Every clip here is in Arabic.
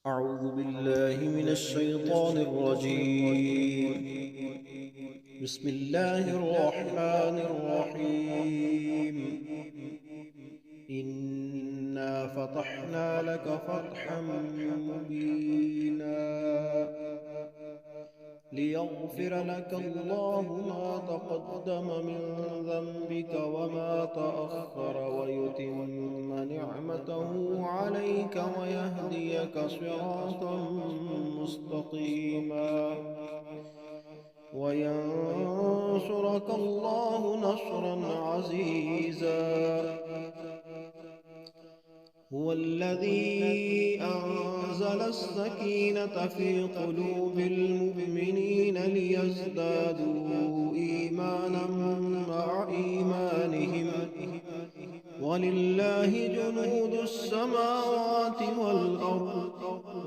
أعوذ بالله من الشيطان الرجيم. بسم الله الرحمن الرحيم. إنا فتحنا لك فتحا مبينا ليغفر لك الله ما تقدم من ذنبك وما تأخر ويتم نعمته عليك ويهديك صراطا مستقيما وينصرك الله نصرا عزيزا. هو الذي أنزل السكينة في قلوب المؤمنين ليزدادوا إيمانا مع إيمانهم ولله جنود السماوات والأرض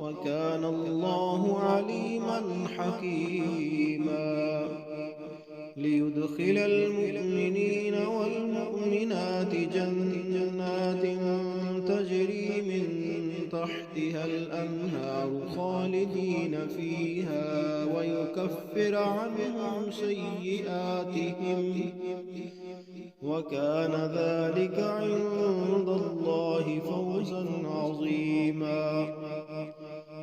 وكان الله عليما حكيما. ليدخل المؤمنين والمؤمنات جنات تجري من تحتها الأنهار خالدين فيها ويكفر عنهم سيئاتهم وكان ذلك عند الله فوزا عظيما.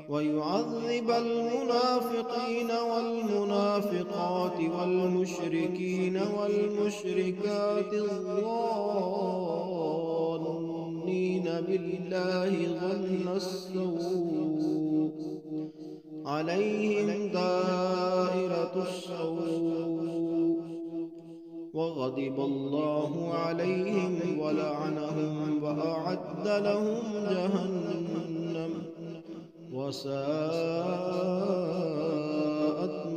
ويعذب المنافقين والمنافقات والمشركين والمشركات الظانين بالله ظن السوء عليهم دائرة السوء وغضب الله عليهم ولعنهم وأعد لهم جهنم وساءت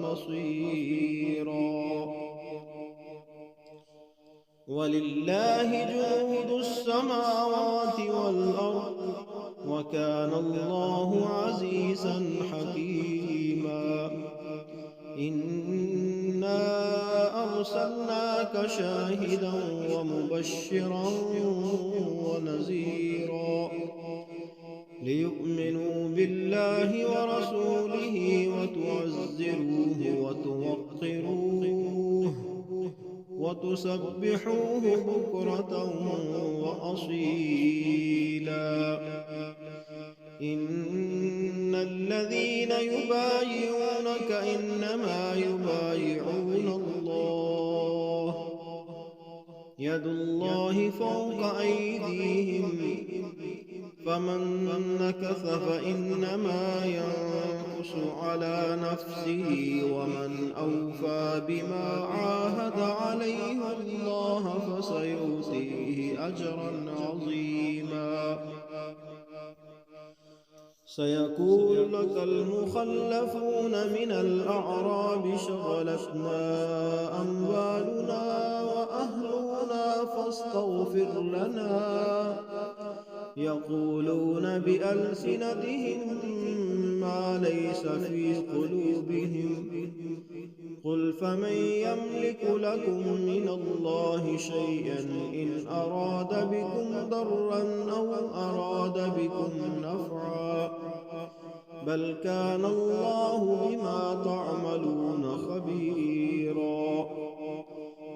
مصيرا. ولله جنود السماوات والأرض وكان الله عزيزا حكيما. إنا أرسلناك شاهدا ومبشرا ونذيرا ليؤمنوا بالله ورسوله وتعزروه وتوقروه وتسبحوه بكرة وأصيلا. إن الذين يبايعونك إنما يبايعون الله يد الله فوق أيديهم فمن نكث فإنما ينكث على نفسه ومن أوفى بما عاهد عليه الله فسيؤتيه أجرا عظيما. سيقول لك المخلفون من الأعراب شغلتنا أموالنا وأهلنا فاستغفر لنا يقولون بألسنتهم ما ليس في قلوبهم قل فمن يملك لكم من الله شيئا إن أراد بكم ضرا أو أراد بكم نفعا بل كان الله بما تعملون خبيرا.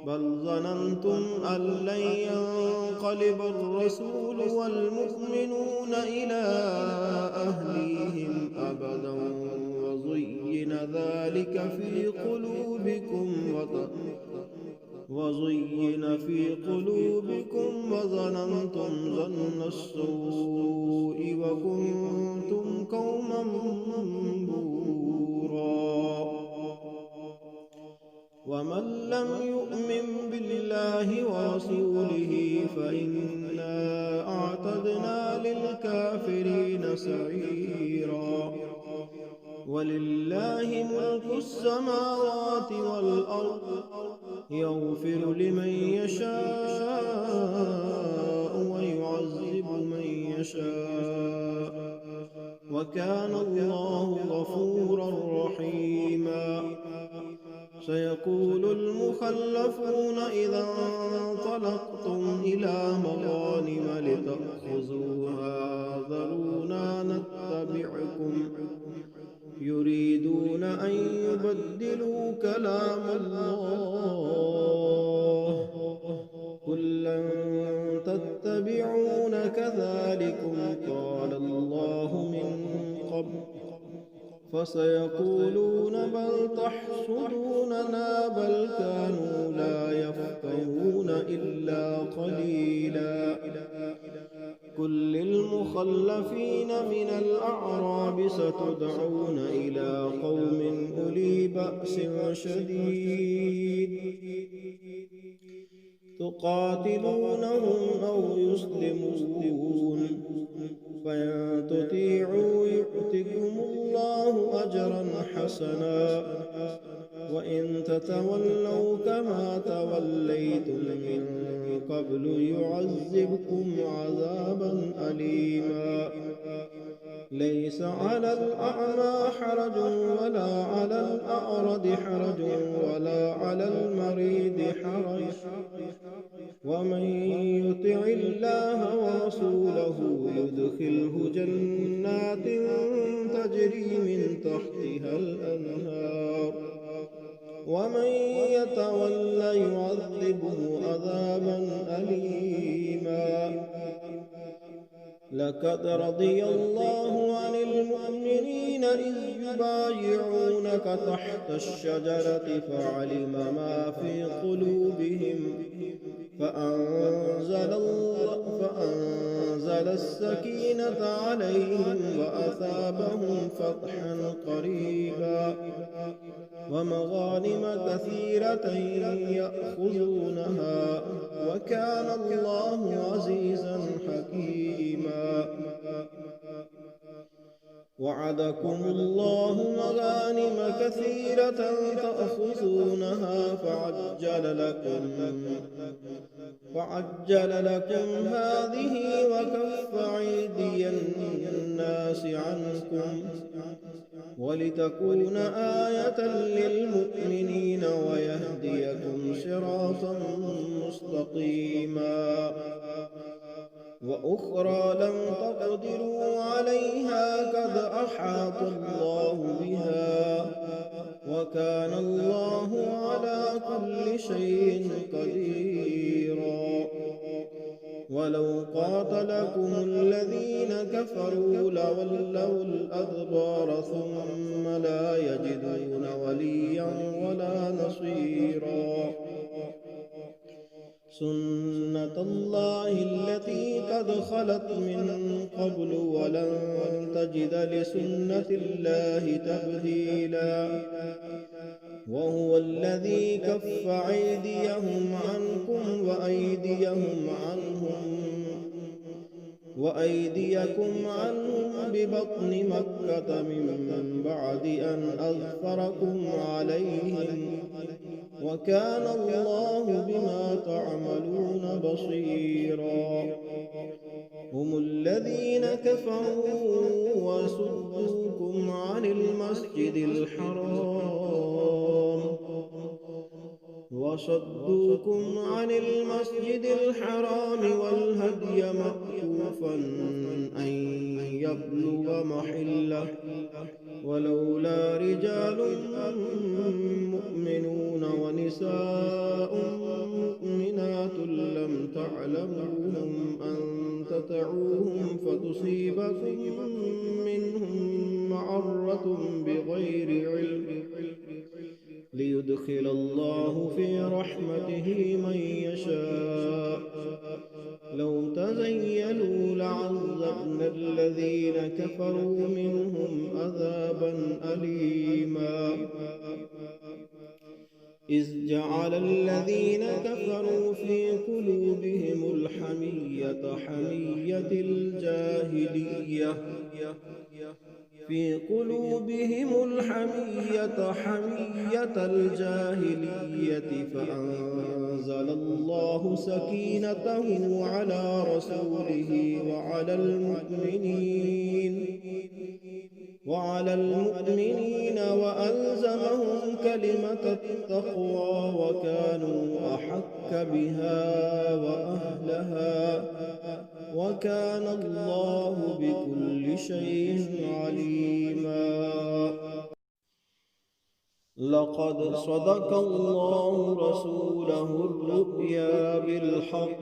بل ظننتم أن لن ينقلب الرسول والمؤمنون إلى أهليهم أبدا وزين في قلوبكم وظننتم ظن السوء وكنتم قوما بورا. ومن لم يؤمن بالله ورسوله فإنا أعتدنا للكافرين سعيرا. ولله ملك السماوات والأرض يغفر لمن يشاء ويعذب من يشاء وكان الله غفورا رحيما. سيقول المخلفون إذا انطلقتم إلى مغانم لتأخذوها ذرونا نتبعكم بدلوا كلام الله، قل لن تتبعون كذلكم قال الله من قبل، فسيقولون بل تحسدوننا بل كانوا لا يفقهون إلا قليلا. قل للمخلفين من الأعراب ستدعون إلى قوم أولي بأس شديد تقاتلونهم أو يسلمون، فإن تطيعوا يؤتكم الله أجرا حسنا، وإن تتولوا كما توليتم من قبل يعذبكم عذابا أليما. ليس على الأعمى حرج ولا على الأعرج حرج ولا على المريض حرج، ومن يطع الله ورسوله يدخله جنات تجري من تحتها الأنهار، ومن يتولى يعذبه عذابا أليما. لقد رضي الله عن المؤمنين إذ يبايعونك تحت الشجرة فعلم ما في قلوبهم فأنزل السكينة عليهم وأثابهم فتحا قريبا ومغانم كثيرة يأخذونها وكان الله عزيزا حكيما. وعدكم الله مغانم كثيرة تأخذونها فعجل لكم هذه وكف أيدي الناس عنكم ولتكون آية للمؤمنين ويهديكم صراطا مستقيما. وأخرى لم تقدروا عليها قد أحاط الله بها وكان الله على كل شيء قديرا. ولو قاتلكم الذين كفروا لولوا الأدبار ثم لا يجدون وليا ولا نصيرا. سنة الله التي قد خلت من قبل ولن تجد لسنة الله تبديلا. وهو الذي كف أيديهم عنكم وأيديكم عنهم ببطن مكة من بعد أن أظفركم عليهم وكان الله بما تعملون بصيرا. هم الذين كفروا وصدوكم عن المسجد الحرام والهدي مأكوفا أن يبلغ محله ولولا رجال مؤمنون ونساء مؤمنات لم تعلموهم أن تطعوهم فتصيبكم منهم معرة بغير علم ليدخل الله في رحمته من يشاء. لو تزيلوا لعذبنا الذين كفروا منهم عذابا أليما. إذ جعل الذين كفروا في قلوبهم الحمية حمية الجاهلية فأنزل الله سكينته على رسوله وعلى المؤمنين وألزمهم كلمة التقوى وكانوا أحق بها وأهلها وكان الله بكل شيء عليما. لقد صدق الله رسوله الرؤيا بالحق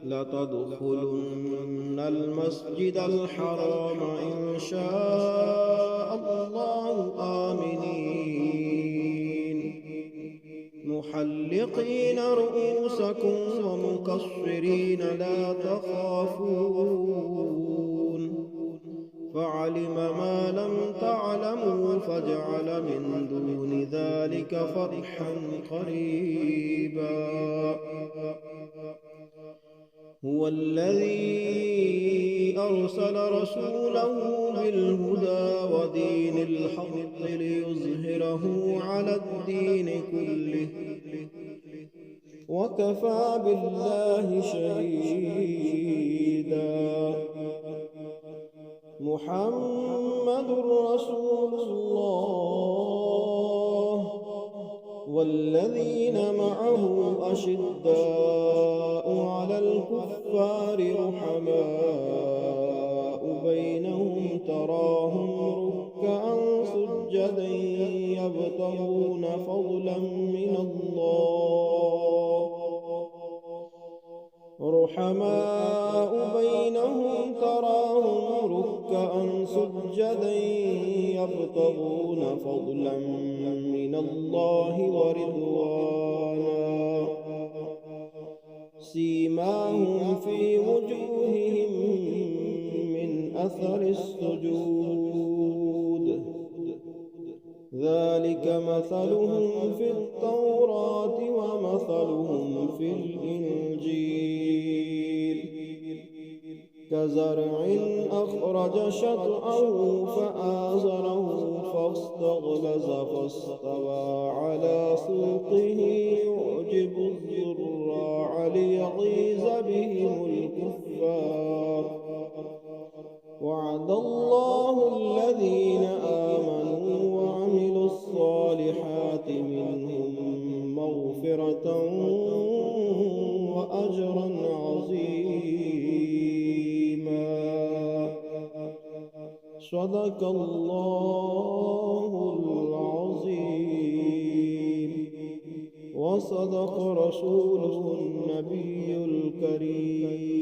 لتدخلن المسجد الحرام إن شاء الله آمنين محلقين رؤوسكم ومقصرين لا تخافون فعلم ما لم تعلموا فجعل من دون ذلك فتحا قريبا هو الذي أرسل رسوله بالهدى ودين الحق ليظهره على الدين كله وكفى بالله شهيدا محمد رسول الله والذين معه أشداء على الكفار رحماء بينهم تراهم ركعا سجدا يبتغون فضلا من الله رحماء بينهم تراهم ركعا سجدا يبتغون فضلا من الله ورضوانا سيماهم في وجوههم من أثر السجود ذلك مثلهم في التوراة ومثلهم في الإنجيل كزرع أخرج شطأه فآزره فاستغلظ فاستوى على سوقه يعجب الزراع ليغيظ بهم الكفار وعد الله الذين آمنوا وعملوا الصالحات منهم مغفرة وأجرا عظيما صدق الله العظيم وصدق رسوله النبي الكريم